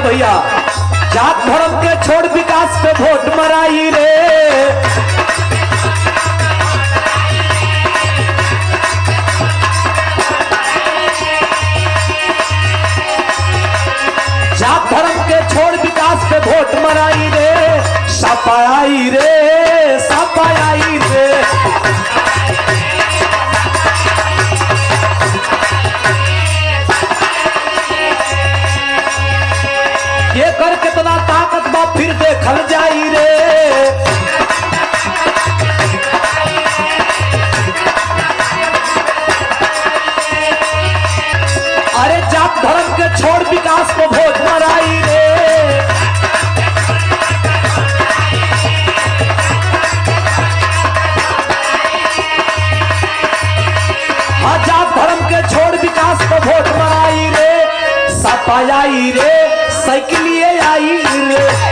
भैया जात धर्म के छोड़ विकास पे वोट मराई रे। जात धर्म के छोड़ विकास पे वोट मराई रे। सपाई रे सपाई रे। ये कर कितना ताकत बा फिर देखल जाई रे। अरे जात धर्म के छोड़ विकास को वोट मराई रे। हाँ जात धर्म के छोड़ विकास को वोट मराई रे। सपाई रे साइकिलिए आई रे।